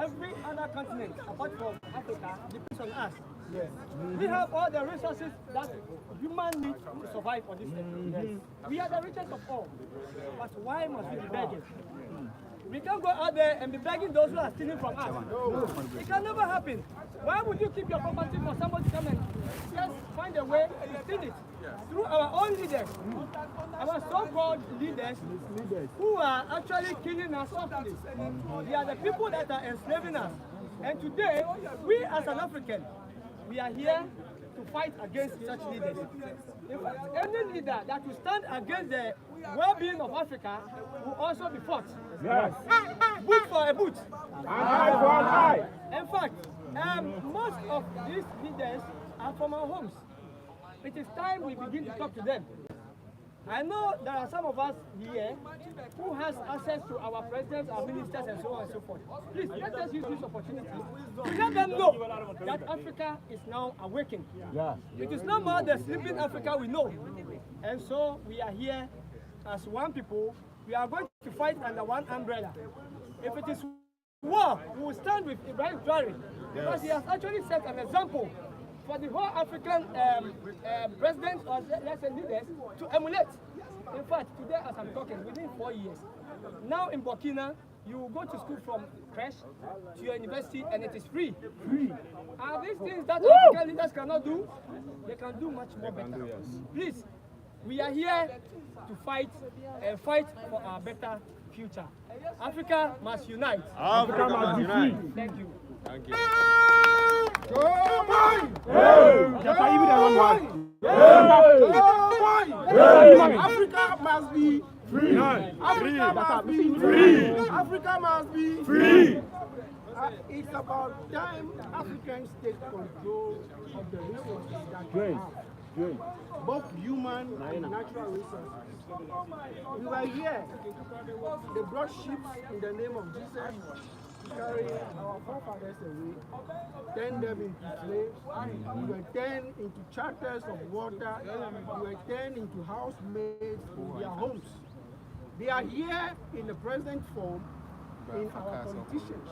every other continent apart from Africa depends on us. Yes. We have all the resources that human need to survive on this earth. Yes. We are the richest of all. But why must we be begging? We can't go out there and be begging those who are stealing from us. No. It can never happen. Why would you keep your property for somebody to come and just find a way to steal it? Through our own leaders, our so-called leaders who are actually killing us softly. They are the people that are enslaving us. And today, we as an African, we are here to fight against such leaders. In fact, any leader that will stand against the well-being of Africa will also be fought. Yes. Boot for a boot. An eye for an eye. In fact, most of these leaders are from our homes. It is time we begin to talk to them. I know there are some of us here who has access to our presidents, our ministers, and so on and so forth. Please, let us use this opportunity to let them know that Africa is now awakened. Yeah. It is no more the sleeping Africa we know. And so we are here as one people. We are going to fight under one umbrella. If it is war, we will stand with Ibrahim Traoré, because he has actually set an example for the whole African presidents or let's say leaders to emulate. In fact, today as I'm talking, within 4 years, now in Burkina, you will go to school from creche to your university and it is free. Are these things that African leaders cannot do? They can do much more better. Please, we are here to fight and fight for our better future. Africa must unite. Africa must unite. Thank you. Thank you. Africa must be free. Africa must be free. Africa must be Free. It's about time Africans take control of the resources that we have. Both human and natural resources. We were here. They brought ships in the name of Jesus to carry our forefathers away, turn them into slaves. We were turned into charters of water. We were turned into housemaids in their homes. They are here in the present form in our politicians.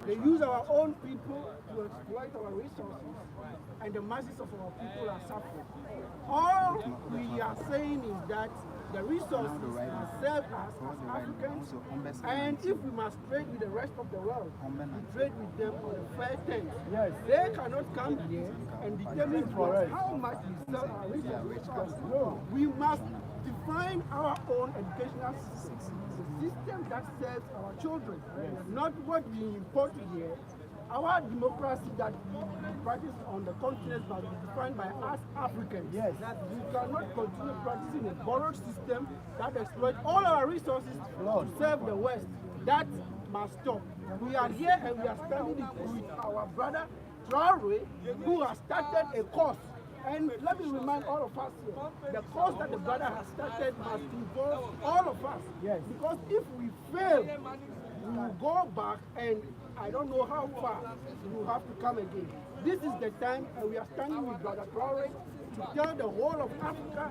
They use our own people to exploit our resources, and the masses of our people are suffering. All we are saying is that the resources must serve us as Africans, and if we must trade with the rest of the world, we trade with them on a fair terms. Yes. They cannot come here and determine for us how much we sell our resources. No. We must define our own educational system, the system that serves our children, not what we import here. Our democracy that we practice on the continent must be defined by us Africans. Yes. We cannot continue practicing a borrowed system that exploits all our resources to serve the West. That must stop. We are here and we are standing with our brother Traoré, who has started a course. And let me remind all of us here, the course that the brother has started must involve all of us. Yes. Because if we fail, we will go back and I don't know how far we will have to come again. This is the time, and we are standing with Brother Traoré to tell the whole of Africa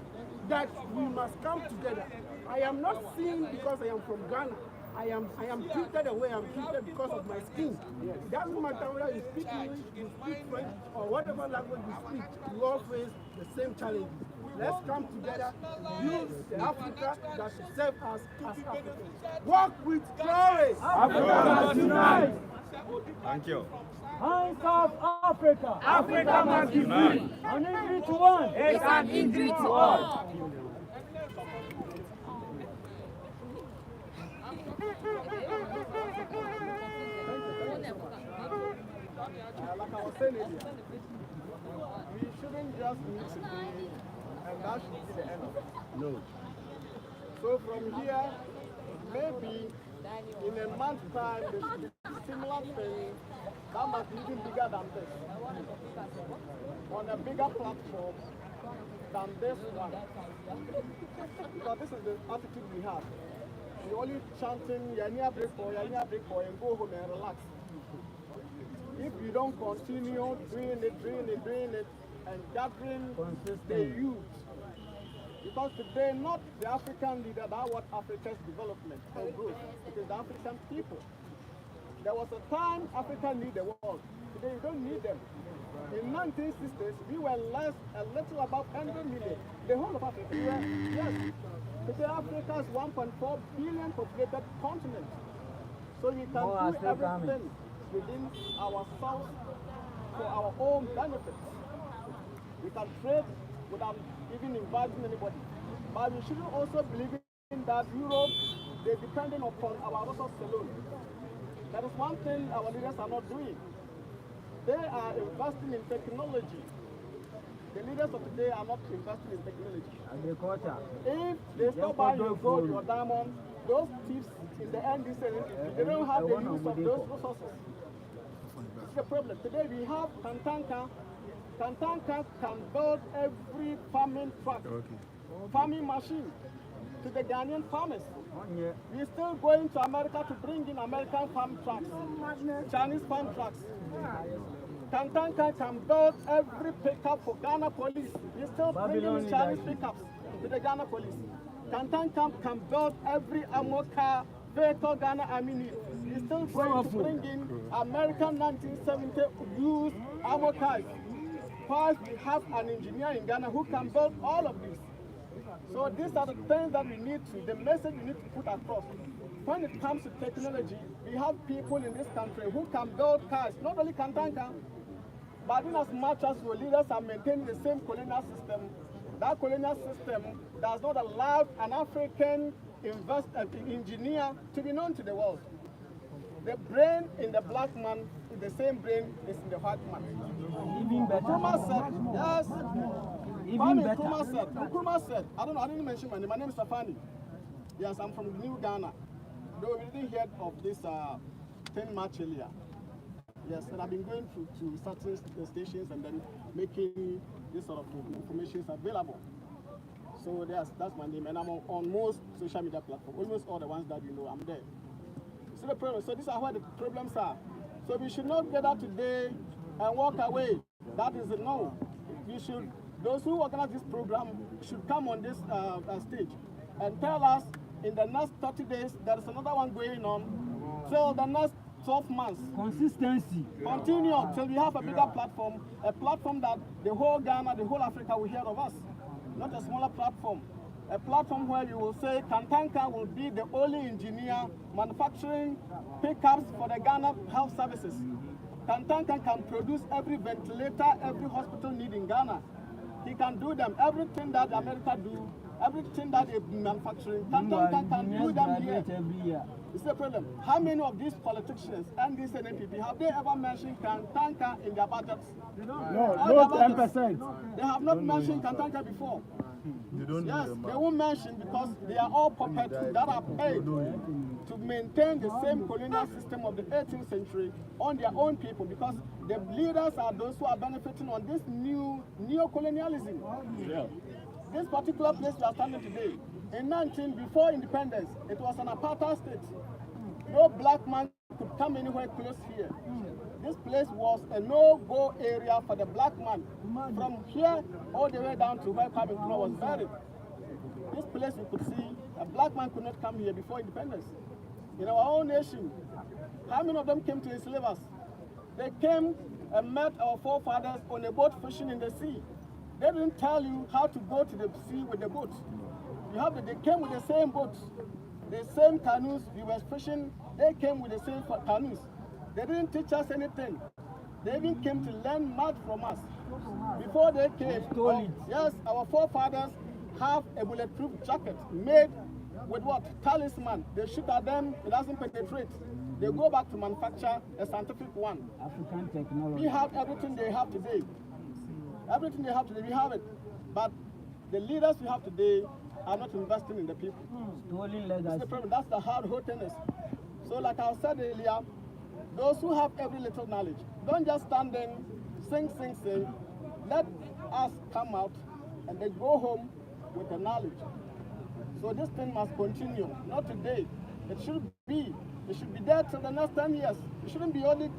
that we must come together. I am not seen because I am from Ghana. I am treated the way I am treated because of my skin. It doesn't matter whether you speak English, you speak French, or whatever language you speak, we all face the same challenges. Let's come together, use Africa that should serve us as Africans. Work with Traoré. Africa must unite. Thank you. Hands off Africa. Africa must be free. An injury to one. It's an injury to all. Like I was saying earlier, we shouldn't just meet today and that should be the end of it. No. So from here, maybe in a month's time, there should be similar thing that must be even bigger than this. On a bigger platform than this one. Because this is the attitude we have. We're only chanting, Yanya break boy, and go home and relax. If you don't continue doing it, and gathering the youth, because today not the African leader that want Africa's development or growth, it is the African people. The There was a time Africa needed the world. Today you don't need them. In 1960s, we were a little above 100 million. The whole of Africa. Yes. Today Africa is 1.4 billion populated continent. So we can do everything within ourselves for our own benefit. We can trade without even inviting anybody. But we shouldn't also believe in that Europe, they're depending upon our resources alone. That is one thing our leaders are not doing. They are investing in technology. The leaders of today are not investing in technology. Agriculture. If they stop buying your gold, your diamond, those thieves in the end, they don't have the use of those resources. This is the problem. Today we have Kantanka. Kantanka can build every farming truck, farming machine to the Ghanaian farmers. We're still going to America to bring in American farm trucks, Chinese farm trucks. Kantanka can build every pickup for Ghana police. We're still bringing Chinese pickups to the Ghana police. Kantanka can build every armor car vehicle Ghana Army needs. We're still going to bring in American 1970 used armor cars. First, we have an engineer in Ghana who can build all of this. So these are the things that we need to, the message we need to put across. When it comes to technology, we have people in this country who can build cars, not only Kantanka, but in as much as your leaders are maintaining the same colonial system, that colonial system does not allow an African engineer to be known to the world. The brain in the black man is the same brain as in the white man. Even better. Nkrumah said, yes. Even better. Nkrumah said, I didn't mention my name. My name is Safani. Yes, I'm from New Ghana. Though we didn't hear of this 10 March earlier. Yes, and I've been going to certain stations and then making this sort of information available. So that's my name, and I'm on most social media platforms, almost all the ones that you know, I'm there. See the problem? So these are where the problems are. So we should not get out today and walk away. That is a no. We should, those who organize this program should come on this stage and tell us in the next 30 days there is another one going on till the next 12 months. Consistency. Continue till we have a bigger platform, a platform that the whole Ghana, the whole Africa will hear of us. Not a smaller platform. A platform where you will say Kantanka will be the only engineer manufacturing pickups for the Ghana Health Services. Kantanka can produce every ventilator, every hospital need in Ghana. He can do them. Everything that America do, everything that they manufacturing, Kantanka can do them here. It's the problem. How many of these politicians and these NPP have they ever mentioned Kantanka in their budgets? No, not 10%. They have not mentioned Kantanka before. Yes, they won't mention because they are all puppets that are paid to maintain the same colonial system of the 18th century on their own people, because the leaders are those who are benefiting on this new neo-colonialism. Yeah. This particular place we are standing today, before independence, it was an apartheid state. No black man could come anywhere close here. This place was a no-go area for the black man. From here all the way down to where Kwame Nkrumah was buried. This place you could see, a black man could not come here before independence. In our own nation, how many of them came to enslave us? They came and met our forefathers on a boat fishing in the sea. They didn't tell you how to go to the sea with the boat. They came with the same boats, the same canoes we were fishing. They came with the same canoes. They didn't teach us anything. They even came to learn math from us. Before they came, yes, our forefathers have a bulletproof jacket made with what? Talisman. They shoot at them, it doesn't penetrate. They go back to manufacture a scientific one. African technology. We have everything they have today. Everything they have today, we have it. But the leaders we have today are not investing in the people. That's the problem. That's the hard hotness. So like I said earlier, those who have every little knowledge, don't just stand there, sing. Let us come out and then go home with the knowledge. So this thing must continue, not today. It should be there till the next 10 years. It shouldn't be only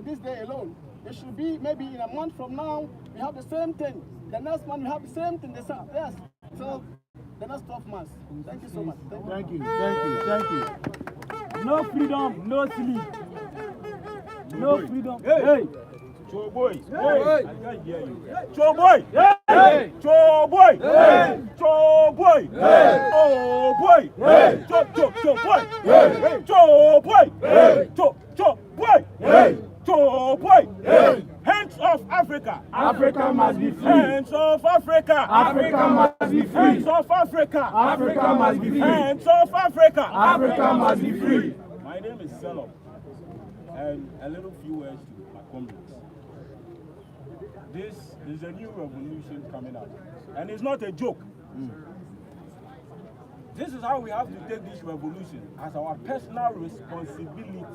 this day alone. It should be maybe in a month from now, we have the same thing. The next month we have the same thing. Yes, so the next 12 months. Thank you so much. Thank you. No freedom, no sleep. No freedom. Hey. Choboy. Hey. I can't hear you. Choboy. Hey. Choboy. Hey. Choboy. Hey. Oh boy. Hey. Choboy. Hey. Choboy. Hey. Choboy. Hey. Choboy. Hey. Hands off Africa. Africa must be free. Hands off Africa. Africa must be free. Hands off Africa. Africa must be free. Hands off Africa. Africa must be free. My name is Selo, and a little few words to my comrades. This is a new revolution coming up, and it's not a joke. This is how we have to take this revolution as our personal responsibility.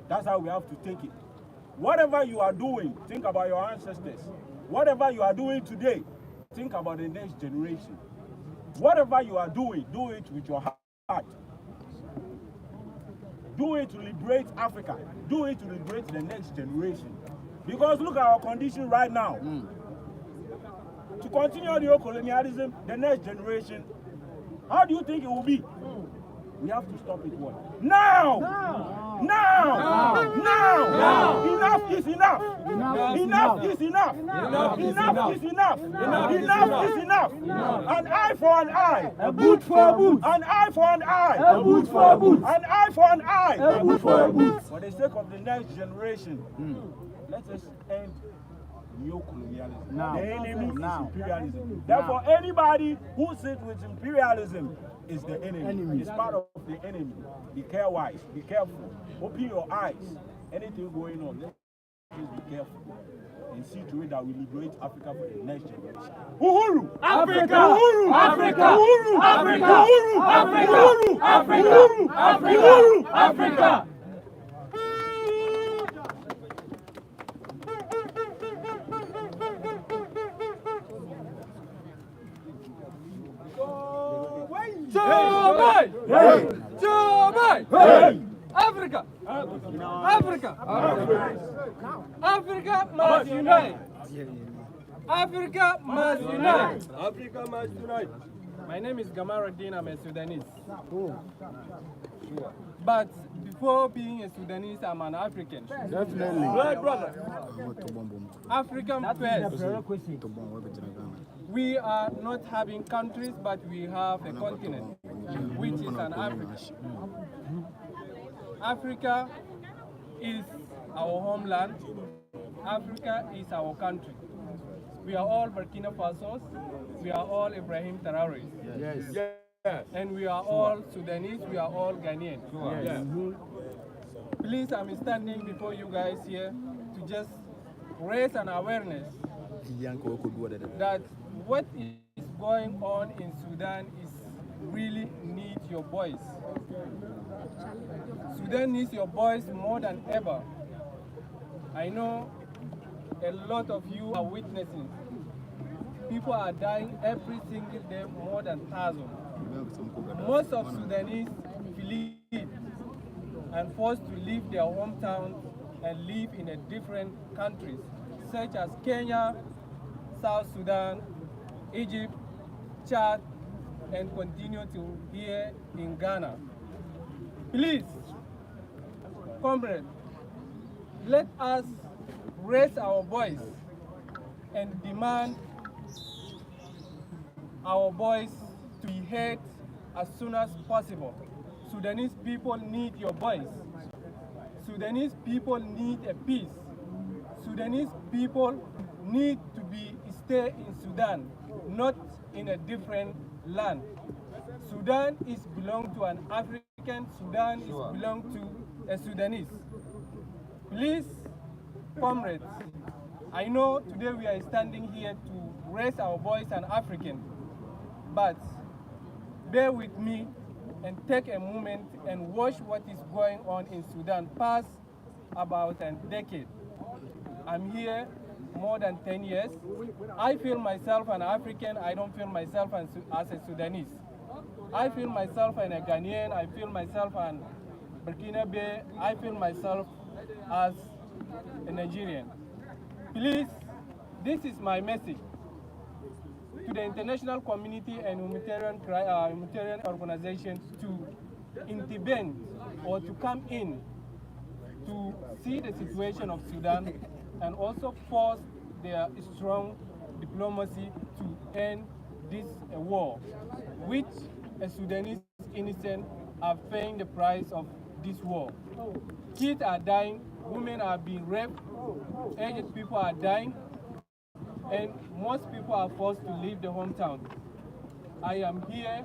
That's how we have to take it. Whatever you are doing, think about your ancestors. Whatever you are doing today, think about the next generation. Whatever you are doing, do it with your heart. Do it to liberate Africa. Do it to liberate the next generation. Because look at our condition right now. To continue neocolonialism, the next generation, how do you think it will be? We have to stop it what? Now! Now! Enough is enough! Enough is enough! Enough is enough! Enough is enough! An eye for an eye! A boot for a boot! An eye for an eye! A boot for a boot! An eye for an eye! A boot for a boot! For the sake of the next generation, let us end neocolonialism. The enemy is imperialism. Therefore, anybody who sits with imperialism is the enemy. It's part of the enemy. Be careful. Be careful. Open your eyes. Anything going on, please be careful. And see to it that we liberate Africa for the next generation. Uhuru! Africa! Uhuru! Africa! Uhuru! Africa! Uhuru! Africa! Uhuru! Africa! Africa! Africa! Joe Joe Africa! Africa! Africa must unite! Africa must unite! Africa must unite! My name is Gamaruddin, I'm a Sudanese. But before being a Sudanese, I'm an African. Definitely. Right, brother? African first. We are not having countries, but we have a continent, which is an Africa. Africa is our homeland. Africa is our country. We are all Burkina Fasos. We are all Ibrahim Traoré. Yes. And we are all Sudanese. We are all Ghanaians. Yes. Please, I'm standing before you guys here to just raise an awareness that what is going on in Sudan is really need your voice. Sudan needs your voice more than ever. I know a lot of you are witnessing. People are dying every single day, more than 1,000. Most of Sudanese flee and forced to leave their hometown and live in a different countries, such as Kenya, South Sudan, Egypt, Chad, and continue to here in Ghana. Please, comrades, let us raise our voice and demand our voice to be heard as soon as possible. Sudanese people need your voice. Sudanese people need a peace. Sudanese people need to stay in Sudan, not in a different land. Sudan is belong to an African. Sudan is belong to a Sudanese. Please, comrades, I know today we are standing here to raise our voice as African, but bear with me and take a moment and watch what is going on in Sudan past about a decade. I'm here more than 10 years. I feel myself an African. I don't feel myself as a Sudanese. I feel myself an a Ghanaian. I feel myself an Burkina Faso. I feel myself as a Nigerian. Please, this is my message to the international community and humanitarian organizations to intervene or to come in to see the situation of Sudan and also force their strong diplomacy to end this war, which a Sudanese innocent are paying the price of this war. Kids are dying, women are being raped, aged people are dying, and most people are forced to leave the hometown. I am here,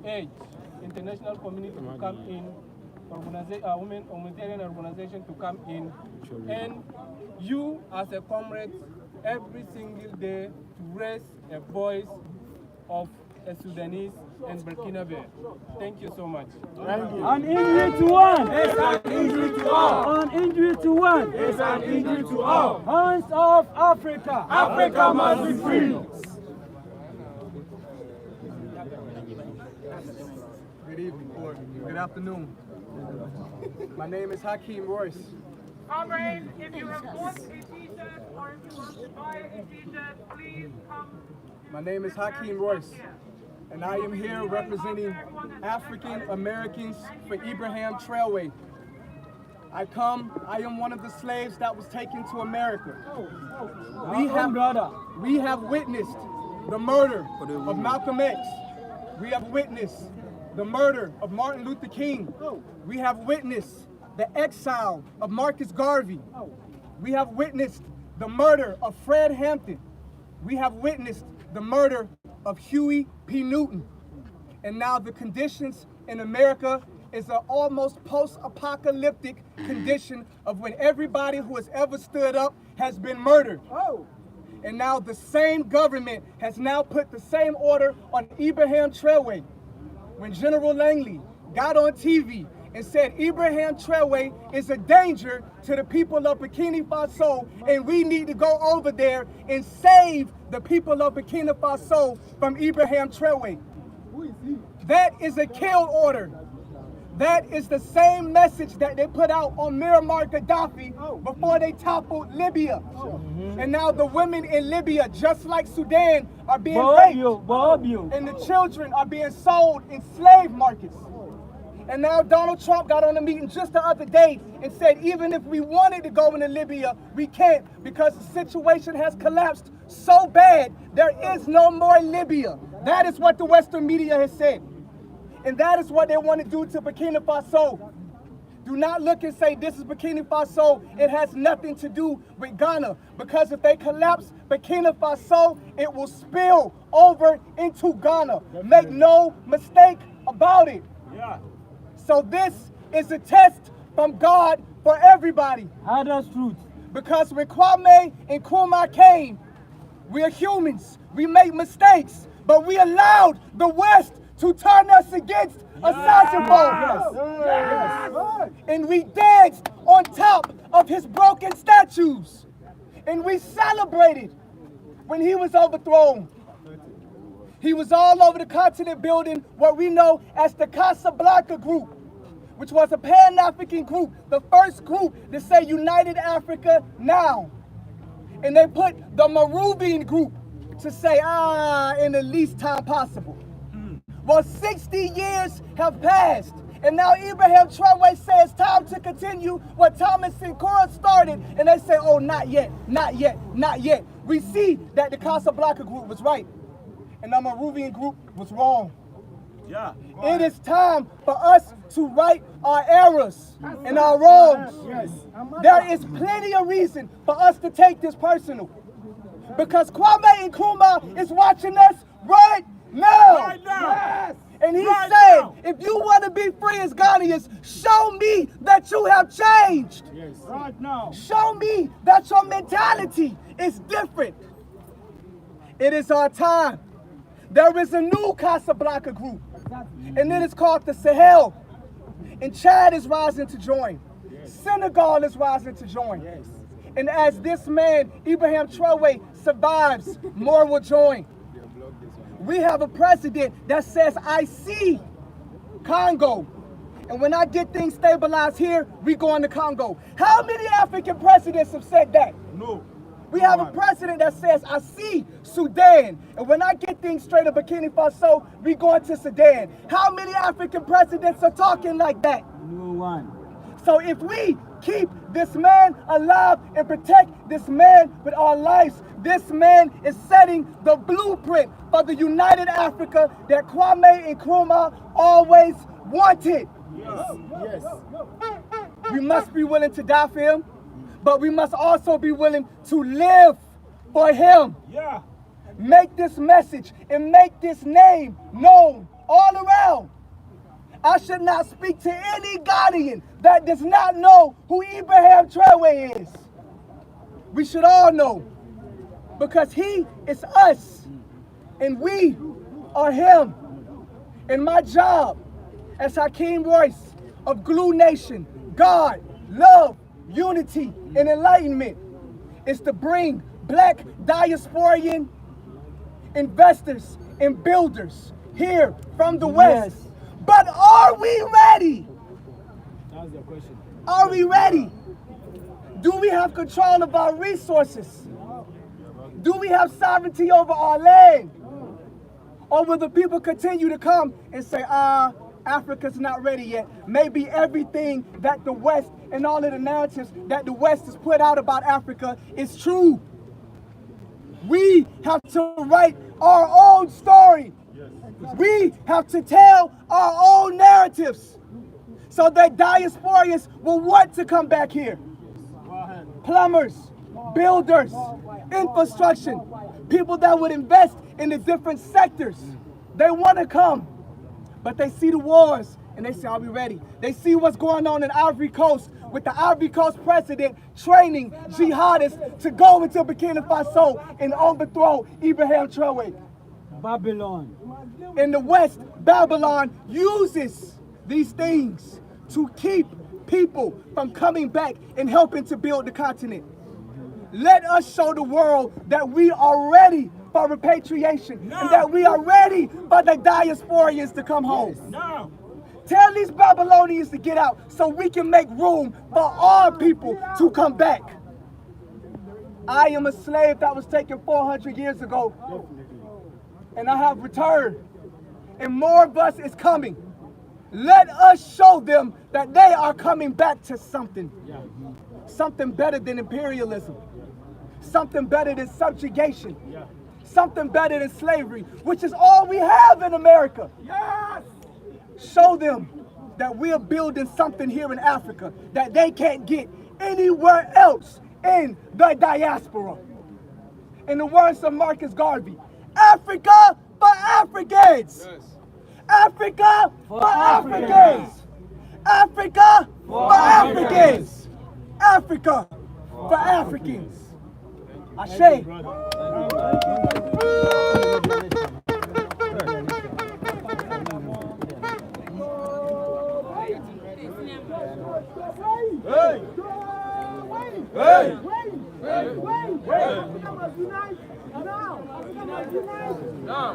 urge international community to come in, women humanitarian organization to come in, and you as a comrade every single day to raise a voice of a Sudanese and Burkinabe. Thank you so much. Thank you. An injury to one. It's an injury to all. An injury to one. It's an injury to all. Hands off Africa. Africa must be free. Good evening, or good afternoon. My name is Hakeem Royce. Comrades, if you have bought a t-shirt or if you want to buy a t-shirt, please come. My name is Hakeem Royce, and I am here representing African Americans for Ibrahim Traoré. I am one of the slaves that was taken to America. We have witnessed the murder of Malcolm X. We have witnessed the murder of Martin Luther King. We have witnessed the exile of Marcus Garvey. We have witnessed the murder of Fred Hampton. We have witnessed the murder of Huey P. Newton. And now the conditions in America is an almost post-apocalyptic condition of when everybody who has ever stood up has been murdered. And now the same government has now put the same order on Ibrahim Traoré. When General Langley got on TV and said Ibrahim Traoré is a danger to the people of Burkina Faso and we need to go over there and save the people of Burkina Faso from Ibrahim Traoré. That is a kill order. That is the same message that they put out on Muammar Gaddafi before they toppled Libya. And now the women in Libya, just like Sudan, are being raped. And the children are being sold in slave markets. And now Donald Trump got on a meeting just the other day and said even if we wanted to go into Libya, we can't because the situation has collapsed so bad, there is no more Libya. That is what the Western media has said. And that is what they want to do to Burkina Faso. Do not look and say this is Burkina Faso. It has nothing to do with Ghana. Because if they collapse Burkina Faso, it will spill over into Ghana. Make no mistake about it. So this is a test from God for everybody. That's truth. Because when Kwame and Nkrumah came, we are humans. We make mistakes. But we allowed the West to turn us against a Yes. And we danced on top of his broken statues. And we celebrated when he was overthrown. He was all over the continent building what we know as the Casablanca Group, which was a Pan-African group, the first group to say United Africa now. And they put the Moravian group to say, in the least time possible. Well, 60 years have passed, and now Ibrahim Traoré says time to continue what Thomas Sankara started, and they say, oh, not yet, not yet, not yet. We see that the Casablanca group was right, and the Moravian group was wrong. It is time for us to right our errors and our wrongs. There is plenty of reason for us to take this personal, because Kwame Nkrumah is watching us right now. And he said, if you want to be free as Ghanaians, show me that you have changed. Right now. Show me that your mentality is different. It is our time. There is a new Casablanca group, and it is called the Sahel. And Chad is rising to join. Senegal is rising to join. And as this man, Ibrahim Traoré, survives, more will join. We have a president that says, I see Congo. And when I get things stabilized here, we go into Congo. How many African presidents have said that? No. We have a president that says, I see Sudan. And when I get things straight in Burkina Faso, we go into Sudan. How many African presidents are talking like that? No one. So if we keep this man alive and protect this man with our lives. This man is setting the blueprint for the united Africa that Kwame and Nkrumah always wanted. Yes. We must be willing to die for him, but we must also be willing to live for him. Yeah. Make this message and make this name known all around. I should not speak to any Ghanaian that does not know who Ibrahim Traoré is. We should all know, because he is us and we are him. And my job as Hakeem Royce of Glue Nation, God, love, unity, and enlightenment is to bring black diasporian investors and builders here from the West. But are we ready? That's the question. Are we ready? Do we have control of our resources? Do we have sovereignty over our land? Or will the people continue to come and say, Africa's not ready yet? Maybe everything that the West and all of the narratives that the West has put out about Africa is true. We have to write our own story. We have to tell our own narratives so that diasporians will want to come back here. Plumbers, builders, infrastructure, people that would invest in the different sectors. They want to come, but they see the wars and they say, are we ready? They see what's going on in Ivory Coast with the Ivory Coast president training jihadists to go into Burkina Faso and overthrow Ibrahim Traoré. Babylon. In the West, Babylon uses these things to keep people from coming back and helping to build the continent. Let us show the world that we are ready for repatriation and that we are ready for the diasporians to come home. No. Tell these Babylonians to get out so we can make room for our people to come back. I am a slave that was taken 400 years ago, and I have returned, and more of us is coming. Let us show them that they are coming back to something. Something better than imperialism. Something better than subjugation. Something better than slavery, which is all we have in America. Yes. Show them that we're building something here in Africa that they can't get anywhere else in the diaspora. In the words of Marcus Garvey, Africa for Africans. Yes. Africa for Africans. Africa for Africans. Africa for Africans. Ashe. Hey! Hey! Africa must unite now. Africa must unite now.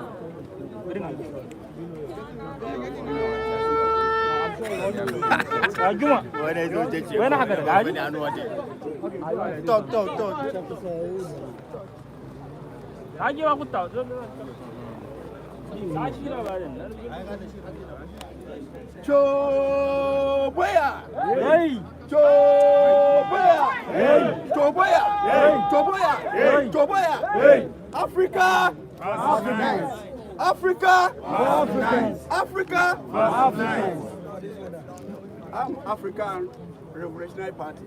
Choboya! Hey! Choboya! Hey! Choboya! Hey! Choboya! Hey! Choboya! Hey! Africa! Africans! Africa! Africans! Africa! Africans! I'm African Revolutionary Party.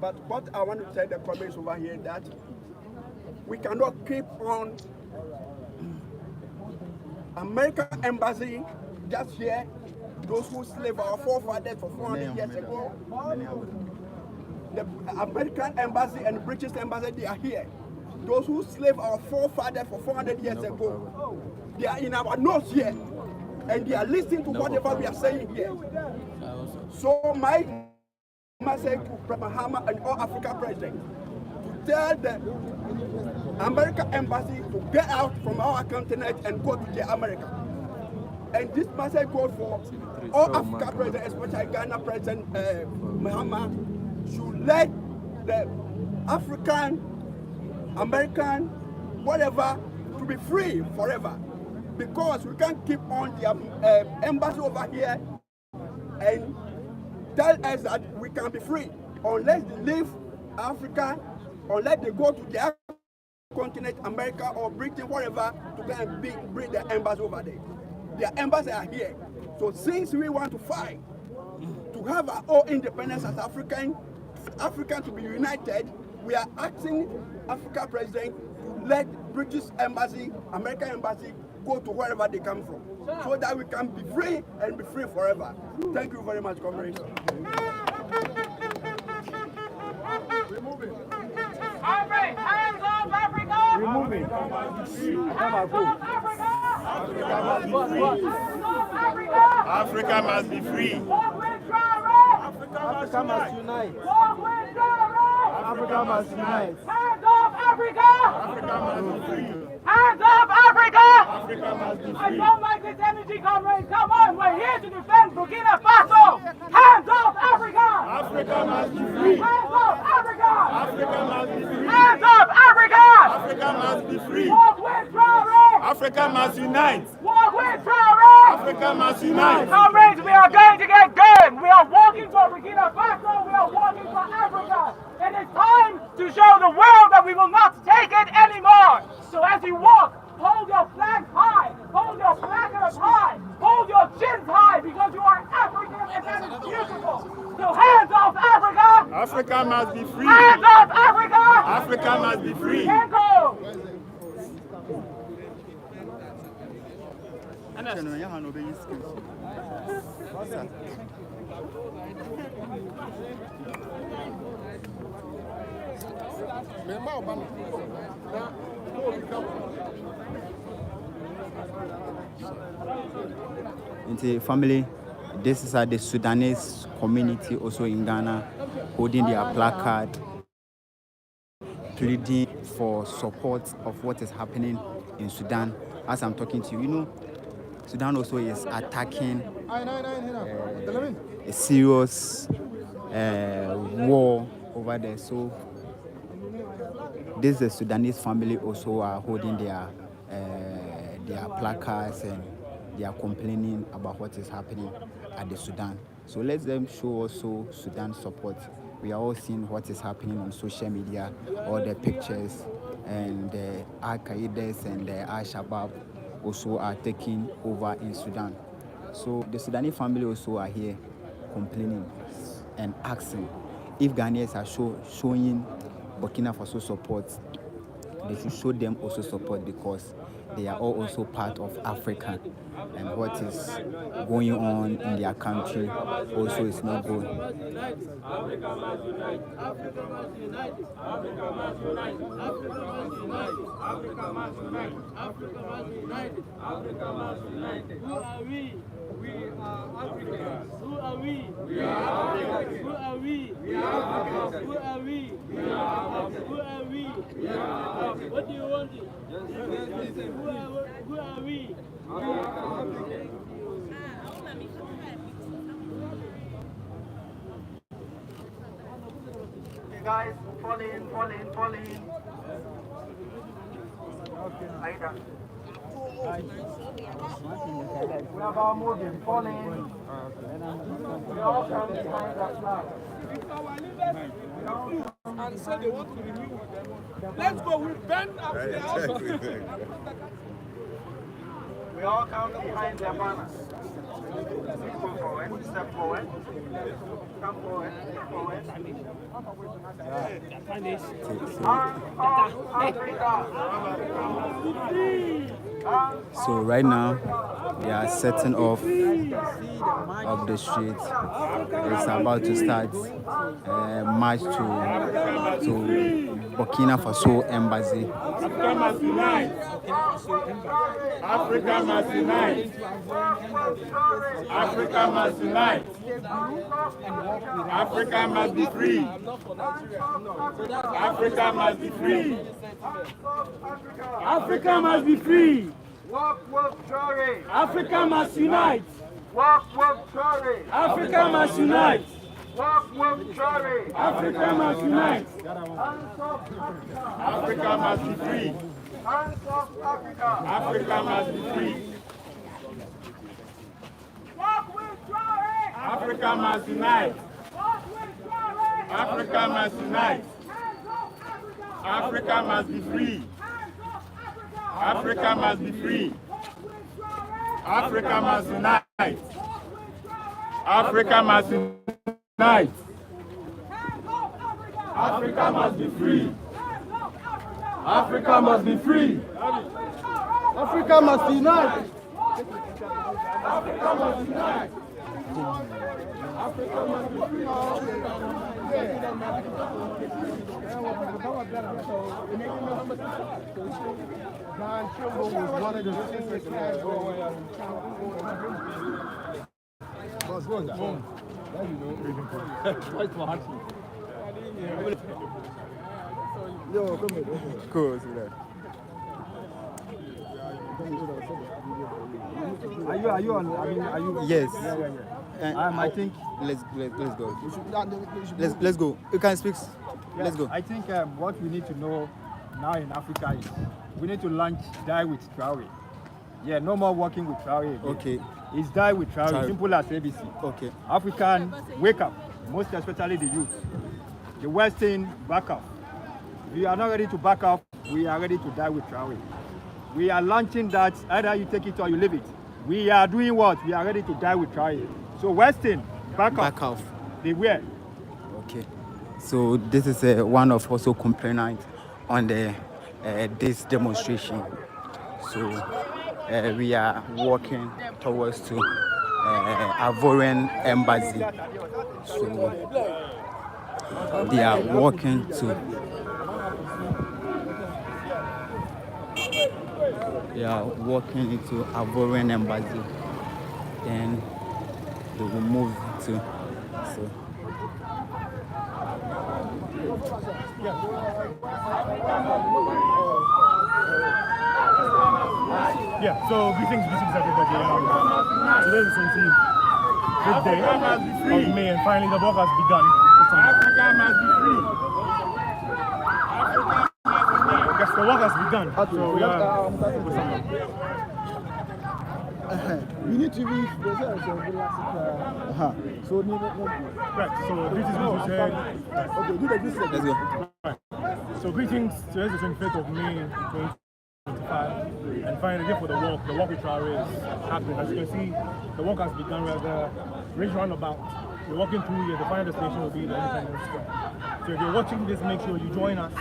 But what I want to tell the comments over here that we cannot keep on American embassy just here, those who slave our forefathers for 400 years ago. The American embassy and the British embassy, they are here. Those who slave our forefathers for 400 years ago, they are in our nose here. And they are listening to whatever we are saying here. So my message to Mahama and all African presidents to tell the American embassy to get out from our continent and go to the America. And this message goes for all African presidents, especially Ghana President Mahama, should let the African, American, whatever, to be free forever. Because we can't keep on the embassy over here and tell us that we can be free unless they leave Africa, unless they go to their continent, America or Britain, wherever, to go and bring their embassy over there. Their embassies are here. So since we want to fight to have our own independence as African to be united, we are asking Africa president to let British embassy, American embassy, go to wherever they come from, so that we can be free and be free forever. Thank you very much, comrades. Remove it. Hands off Africa! Remove it. Hands off Africa! Africa must be free. Walk with Traoré! Africa must unite. Walk with Traoré! Africa must unite. Hands off Africa! Africa must be free. Hands off Africa! Africa must be I free. don't like this energy, comrades. Come on, we're here to defend Burkina Faso. Hands off Africa! Africa must be free. Hands off Africa! Africa must be free. Hands off Africa! Africa must be free. Walk with Traoré! Africa must unite. Walk with Traoré! Africa must unite. Comrades, we are going to get going. We are walking for Burkina Faso. We are walking for Africa. And it's time to show the world that we will not take it anymore. So as you walk, hold your flags high. Hold your placards high. Hold your chins high, because you are African and that is beautiful. So hands off Africa. Africa must be free. Hands off Africa. Africa must be free. Can't go. Into family, this is the Sudanese community also in Ghana holding their placard, pleading for support of what is happening in Sudan. As I'm talking to you, you know, Sudan also is attacking a serious war over there. So this the Sudanese family also are holding their placards, and they are complaining about what is happening at the Sudan. So let them show also Sudan support. We are all seeing what is happening on social media, all the pictures, and the Al-Qaeda and the Al-Shabaab also are taking over in Sudan. So the Sudanese family also are here complaining and asking if Ghanaians are showing Burkina Faso support, they should show them also support, because they are all also part of Africa, and what is going on in their country also is not good. Africa must unite. Africa must unite. Africa must unite. Africa must unite. Africa must unite. Africa must unite. Who are we? We are Africans. Who are we? We are Africans. Who are we? We are Africans. Who are we? We are Africans. Who are we? We are Africans. What do you want? Who are we? We are Africans. Okay, guys, fall in. Aida. We are about moving, fall in. We all come behind the flag. And say they want to renew with them. Let's go, we bend up the house. We all come behind their banners. Go forward, step forward. Come forward, step forward. Hands off Africa. So right now, they are setting off of the street. It's about to start march to Burkina Faso embassy. Africa must unite. Africa must unite. Africa must unite. Africa must be free. Africa must be free. Africa must be free. Walk with Traoré. Africa must unite. Walk with Traoré. Africa must unite. Walk with Traoré. Africa must unite. Hands off Africa. Africa must be free. Hands off Africa. Africa must be free. Walk with Traoré. Africa must unite. Africa must unite. Africa must be free. Africa must be free. Africa must unite. Africa must unite. Africa must be free. Africa must be free. Africa must unite. Africa must unite. Africa must be free. Don Trimble was one of the singers that Yo, come here. Cool, see that. Are you on? I mean, are you? Yes. I think. Let's go. Let's go. You can speak. Let's go. I think what we need to know now in Africa is we need to launch Die with Traoré. Yeah, no more working with Traoré again. Okay. It's Die with Traoré. Simple as ABC. Okay. African, wake up. Most especially the youth. The Western, back up. We are not ready to back up. We are ready to die with Traoré. We are launching that. Either you take it or you leave it. We are doing what? We are ready to die with Traoré. So Western, back off. Beware. Okay. So this is one of also complainants on the this demonstration. So we are walking towards to Ivorian embassy. So they are walking to. They are walking into Ivorian embassy. Then they will move to. So. Yeah, so greetings everybody. Today is the 25th day of May, and finally the work has begun. Africa must be free. Yes, the work has begun. So we are with someone. we need to reach the Right, so greetings we said. Okay, do the business. Let's go. Right. So greetings, today is the 25th of May 2025, and finally for the walk with Traoré is happening. As you can see, the walk has begun. We're at the Ridge Roundabout. We're walking through here. The final destination will be the Independence Square. So if you're watching this, make sure you join us.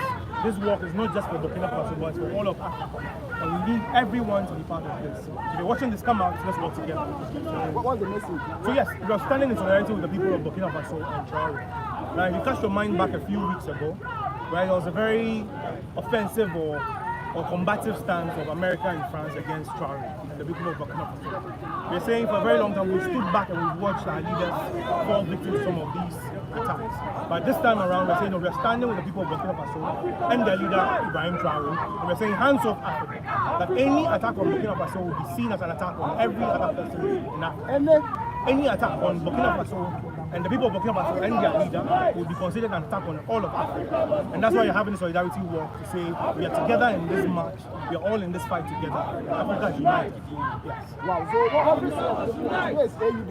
This walk is not just for Burkina Faso, but for all of Africa. And we need everyone to be part of this. So if you're watching this, come out, let's work together. What's the message? So yes, we are standing in solidarity with the people of Burkina Faso and Traoré. Now, if you cast your mind back a few weeks ago, where there was a very offensive or combative stance of America and France against Traoré and the people of Burkina Faso. We're saying for a very long time we've stood back and we've watched our leaders fall victim to some of these attacks. But this time around we're saying no, we're standing with the people of Burkina Faso and their leader Ibrahim Traoré, and we're saying hands off Africa. That any attack on Burkina Faso will be seen as an attack on every other person in Africa. Any attack on Burkina Faso and the people of Burkina Faso and their leader will be considered an attack on all of Africa. And that's why you're having a solidarity walk to say we are together in this march, we are all in this fight together. Africa is united. Yes. Wow, so what do you say?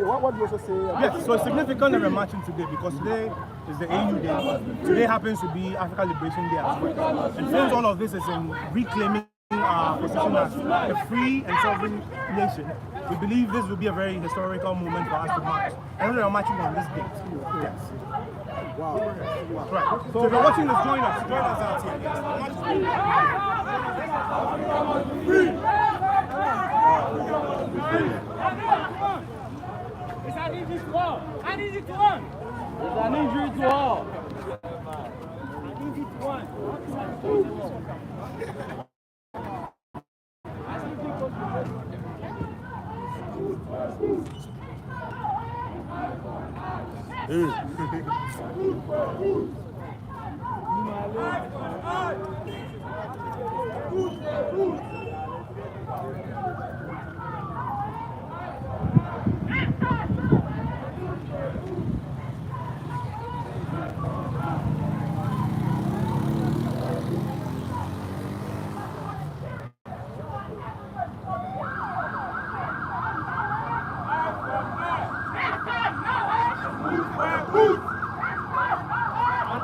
What do you also say? Yes, so it's significant that we're marching today because today is the AU Day. Today happens to be Africa Liberation Day as well. And since all of this is in reclaiming our position as a free and sovereign nation, we believe this will be a very historical moment for us to march. And we are marching on this date. Yes. Wow. Right. So if you're watching this, join us. Join us out here. It's an injury to all. An injury to one. It's an injury to all. An injury to one.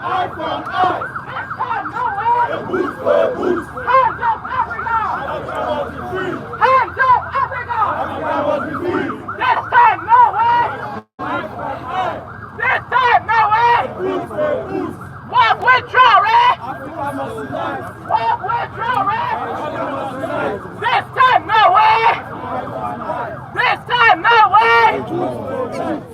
eye for an eye. This time, no way. A boot for a boot. Hands up, Africa. Africa must be free. Hands up, Africa. Africa must be free. This time, no way. This time, no way. Boot for a boot. Walk with Traoré. Africa must unite. Walk with Traoré. Africa must unite. This time, no way. This time, no way.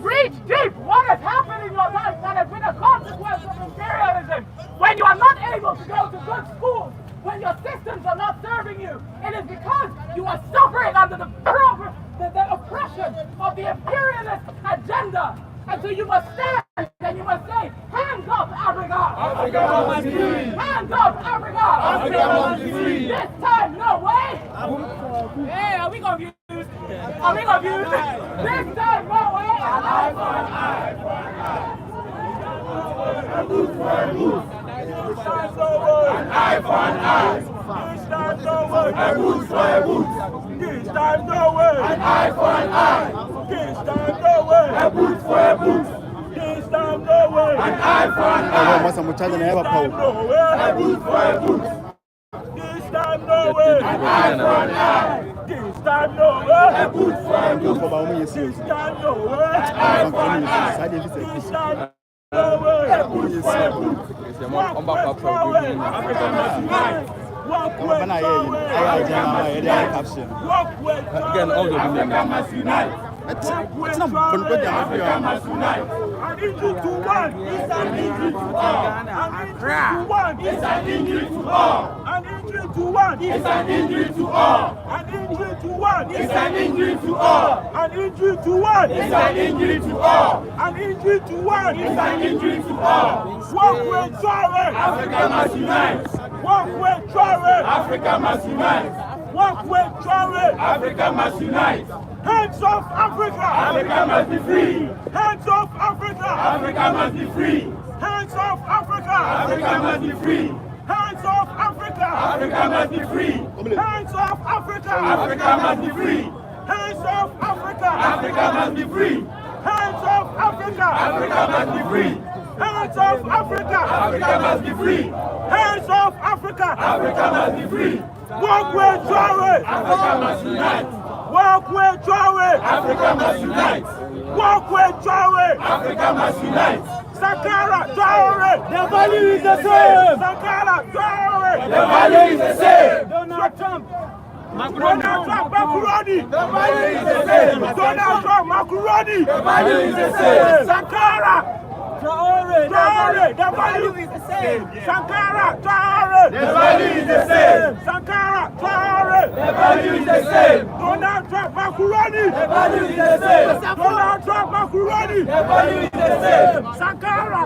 Reach deep. What has happened in your life that has been a consequence of imperialism? When you are not able to go to good schools, when your systems are not serving you, it is because you are suffering under the oppression of the imperialist agenda. And so you must stand and you must say, hands up, Africa! Africa must be free. Hands up, Africa! Africa must be free. This time, no way! Hey, are we confused? Are we confused? This time, no way! An eye for an eye. A boot for a boot. An eye for an eye. A boot for a boot. An eye for an eye. A boot for a boot. An eye for an eye. A boot for a boot. An eye for an eye. A boot for a boot. An eye for an eye. A boot for a boot. Africa must unite. Africa must unite. Africa must unite. An injury to one is an injury to all. It's an injury to all. An injury to one is an injury to all. An injury to one is an injury to all. An injury to one is an injury to all. An injury to one is an injury to all. Walk with Traoré. Africa must unite. Walk with Traoré. Africa must unite. Walk with Traoré. Africa must unite. Hands off Africa. Africa must be free. Hands off Africa. Africa must be free. Hands off Africa. Africa must be free. Hands off Africa. Africa must be free. Hands off Africa. Africa must be free. Hands off Africa. Africa must be free. Hands off Africa. Africa must be free. Hands off Africa. Africa must be free. Hands off Africa. Africa must be free. Walk with Traoré. Africa must unite. Walk with Traoré. Africa must unite. Walk with Traoré. Africa must unite. Sankara Traoré. The value is the same. Sankara Traoré. The value is the same. Donald Trump. Macaroni. The value is the same. Donald Trump. Macaroni. The value is the same. Sankara Traoré. The value is the same. Sankara Traoré. The value is the same. Sankara Traoré. The value is the same. Donald Trump Macaroni. The value is the same. Donald Trump Macaroni. The value is the same. Sankara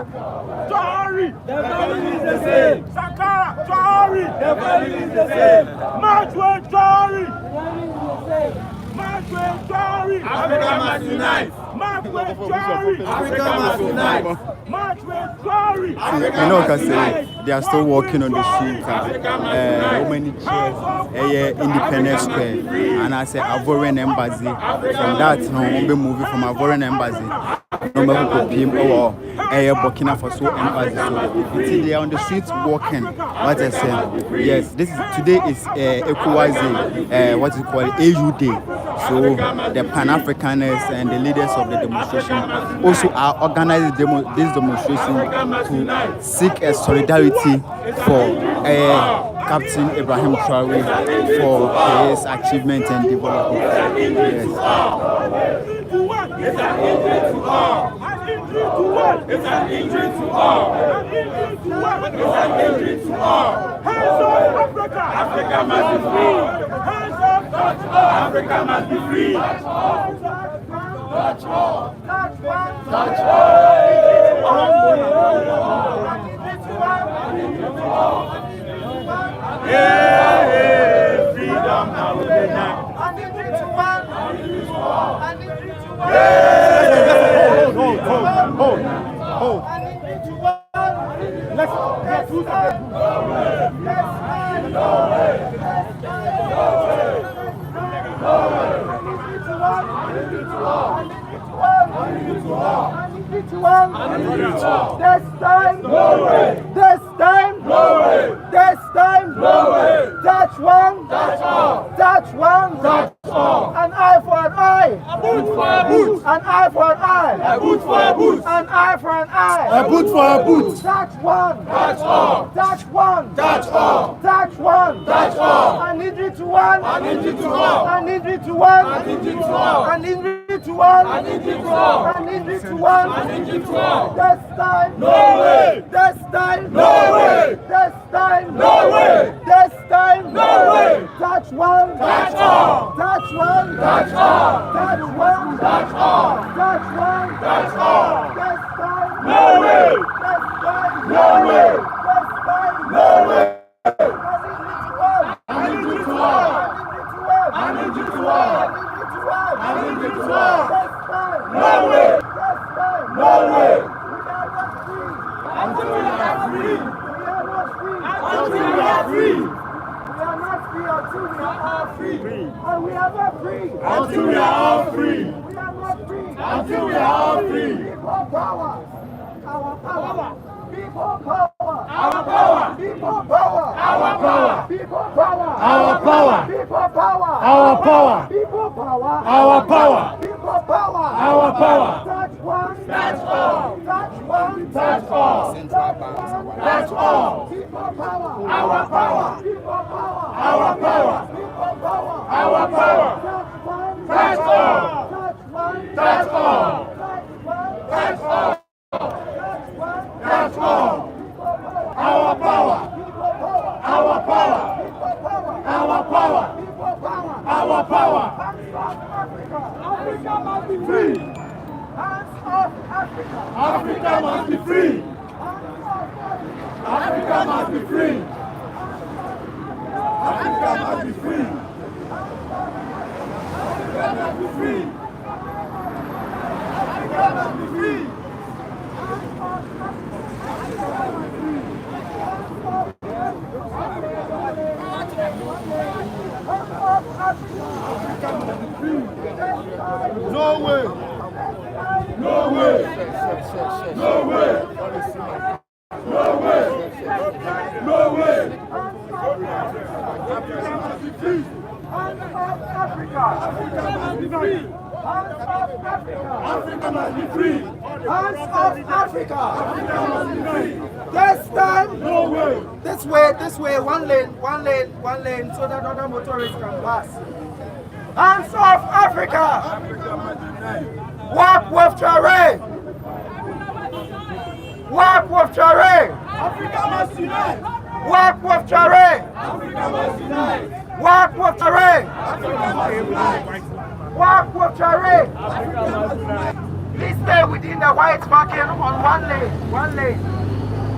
Traoré. The value is the same. Sankara Traoré. The value is the same. March with Traoré. March with Traoré. Africa must unite. March with Traoré. Africa must unite. March with Traoré. You know, because they are still working on the street. How many chairs? Independence Square. And I say Ivorian Embassy. From that, we moving from Ivorian Embassy. Burkina Faso Embassy. So they are on the streets walking. What I say? Yes, today is Ekuwazi, what is it called, AU Day. So the Pan-Africanists and the leaders of the demonstration also are organizing this demonstration to seek a solidarity for Captain Ibrahim Traoré for his achievement and development. Yes. It's an injury to all. It's an injury to all. It's an injury to all. Hands off Africa. Africa must be free. Hands off Africa must be free. Touch all. Touch all. Yeah, freedom now with the night. Hold. Let's do This time, no No way. This time. No way. This time. No way. Touch one. Touch all. Touch one. Touch all. An eye for an eye. A boot for a boot. An eye for an eye. A boot for a boot. An eye for an eye. A boot for a boot. Touch one. Touch all. Touch one. Touch all. Touch one. Touch all. An injury to one. An injury to all. An injury to one. An injury to all. An injury to one. An injury to all. An injury to one. An injury to all. This time. No way. This time. No way. This time. No way. This time. No way. Touch one. Touch all. Touch one. Touch all. Touch one. Touch all. Touch one. Touch all. This time. No way. This time. No way. This time. No way. I need you to walk. I need you to walk. I need you to walk. No way. No way. Until we are free. Until we are free. We are not free until we are all free. And we are not free. Until we are all free. We are not free. Until we are all free. People power. Our power. People power. Our power. People power. Our power. People power. Our power. People power. Our power. People power. Our power. People power. Our power. Touch one. Touch all. Touch one. Touch all. Touch one. Touch all. People power. Our power. People power. Our power. People power. Our power. Touch one. Touch all. Touch one. Touch all. Touch one. Touch all. Touch all. Our power. Our power. Our power. Our power. Africa must be free. Hands off Africa. Africa must be free. Africa must be free. Africa must be free. Africa must be free. Africa must be free. No way. No way. No way. No way. No way. Africa must be free. Hands off Africa. Africa must be free. Hands off Africa. Africa must be free. Hands off Africa. Africa must be free. This time. No way. This way, one lane, so that other motorists can pass. Hands off Africa. Africa must unite. Walk with Traoré. Walk with Traoré. Africa must unite. Walk with Traoré. Africa must unite. Walk with Traoré. Africa must unite. Walk with Traoré. Africa must unite. Please stay within the white parking on one lane. One lane.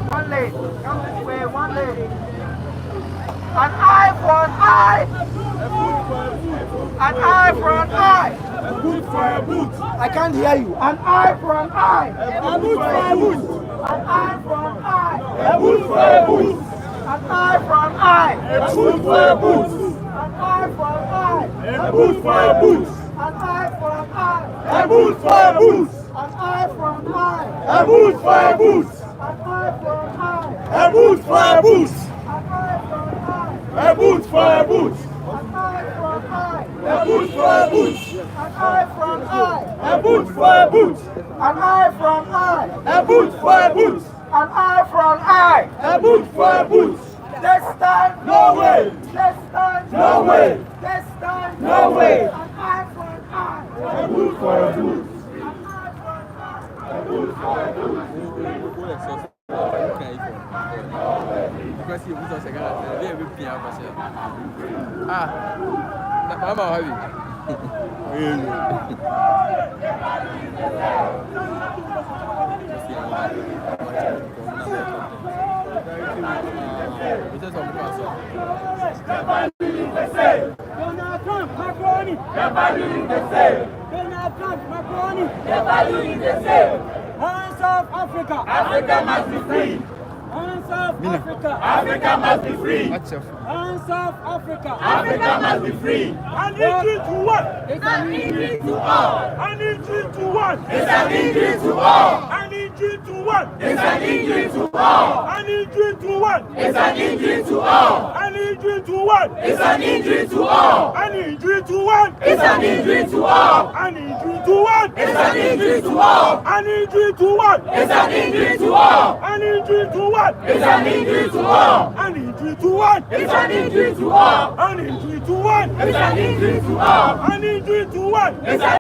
One lane. Come this way, one lane. An eye for an eye. An eye for an eye. A boot for a boot. I can't hear you. An eye for an eye. A boot for a boot. An eye for an eye. A boot for a boot. An eye for an eye. A boot for a boot. An eye for an eye. A boot for a boot. An eye for an eye. A boot for a boot. An eye for an eye. A boot for a boot. An eye for an eye. A boot for a boot. An eye for an eye. A boot for a boot. An eye for an eye. A boot for a boot. An eye for an eye. A boot for a boot. An eye for an eye. A boot for a boot. An eye for an eye. A boot for a boot. This time, no way. This time, no way. This time, no way. An eye for an eye. A boot for a boot. An eye for an eye. A boot for a boot. Because you put us a guy, they will be our Mama, heavy. Donald Trump, Macron, Donald Trump, Macron, hands off Africa. Africa must be free. Hands off Africa. Africa must be free. Hands off Africa. Africa must be free. An injury to what? It's an injury to all. An injury to what? It's an injury to all. An injury injury to one. It's an injury to all. An injury to one. It's an injury to all. An injury to one. It's an injury to all. An injury to one. It's an injury to all. An injury to one. It's an injury to all. An injury to one. It's an injury to all. An injury to one. It's an injury to all. An injury to one. It's an injury to all. An injury to one. It's an injury to all. An injury to one. It's an